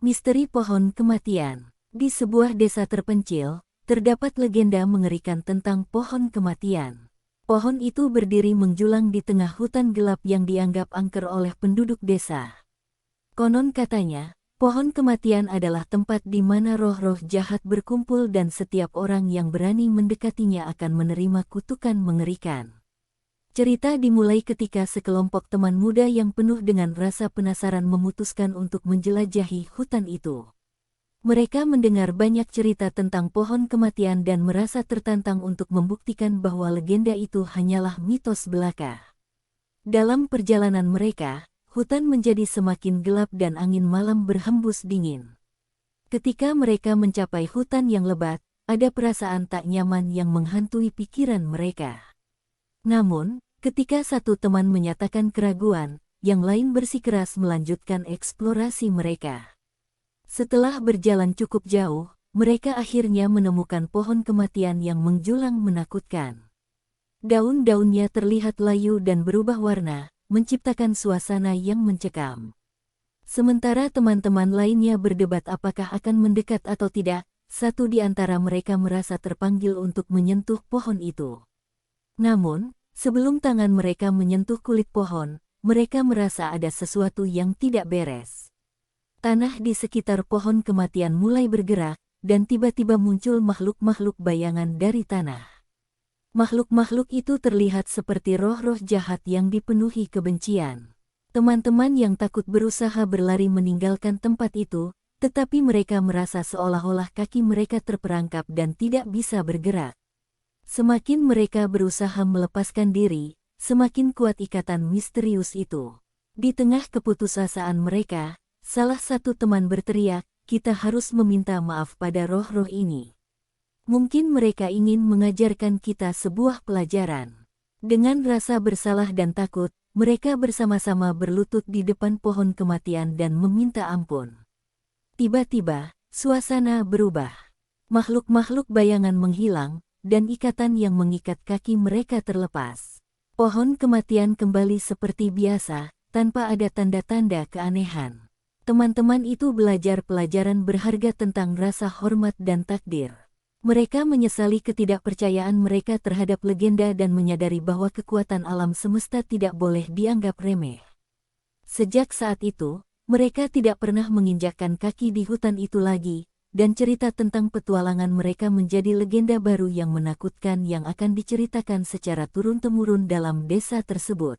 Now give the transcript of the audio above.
Misteri Pohon Kematian. Di sebuah desa terpencil, terdapat legenda mengerikan tentang pohon kematian. Pohon itu berdiri menjulang di tengah hutan gelap yang dianggap angker oleh penduduk desa. Konon katanya, pohon kematian adalah tempat di mana roh-roh jahat berkumpul dan setiap orang yang berani mendekatinya akan menerima kutukan mengerikan. Cerita dimulai ketika sekelompok teman muda yang penuh dengan rasa penasaran memutuskan untuk menjelajahi hutan itu. Mereka mendengar banyak cerita tentang pohon kematian dan merasa tertantang untuk membuktikan bahwa legenda itu hanyalah mitos belaka. Dalam perjalanan mereka, hutan menjadi semakin gelap dan angin malam berhembus dingin. Ketika mereka mencapai hutan yang lebat, ada perasaan tak nyaman yang menghantui pikiran mereka. Namun, ketika satu teman menyatakan keraguan, yang lain bersikeras melanjutkan eksplorasi mereka. Setelah berjalan cukup jauh, mereka akhirnya menemukan pohon kematian yang menjulang menakutkan. Daun-daunnya terlihat layu dan berubah warna, menciptakan suasana yang mencekam. Sementara teman-teman lainnya berdebat apakah akan mendekat atau tidak, satu di antara mereka merasa terpanggil untuk menyentuh pohon itu. Namun, sebelum tangan mereka menyentuh kulit pohon, mereka merasa ada sesuatu yang tidak beres. Tanah di sekitar pohon kematian mulai bergerak, dan tiba-tiba muncul makhluk-makhluk bayangan dari tanah. Makhluk-makhluk itu terlihat seperti roh-roh jahat yang dipenuhi kebencian. Teman-teman yang takut berusaha berlari meninggalkan tempat itu, tetapi mereka merasa seolah-olah kaki mereka terperangkap dan tidak bisa bergerak. Semakin mereka berusaha melepaskan diri, semakin kuat ikatan misterius itu. Di tengah keputusasaan mereka, salah satu teman berteriak, "Kita harus meminta maaf pada roh-roh ini. Mungkin mereka ingin mengajarkan kita sebuah pelajaran." Dengan rasa bersalah dan takut, mereka bersama-sama berlutut di depan pohon kematian dan meminta ampun. Tiba-tiba, suasana berubah. Makhluk-makhluk bayangan menghilang, dan ikatan yang mengikat kaki mereka terlepas. Pohon kematian kembali seperti biasa, tanpa ada tanda-tanda keanehan. Teman-teman itu belajar pelajaran berharga tentang rasa hormat dan takdir. Mereka menyesali ketidakpercayaan mereka terhadap legenda dan menyadari bahwa kekuatan alam semesta tidak boleh dianggap remeh. Sejak saat itu, mereka tidak pernah menginjakkan kaki di hutan itu lagi, dan cerita tentang petualangan mereka menjadi legenda baru yang menakutkan yang akan diceritakan secara turun-temurun dalam desa tersebut.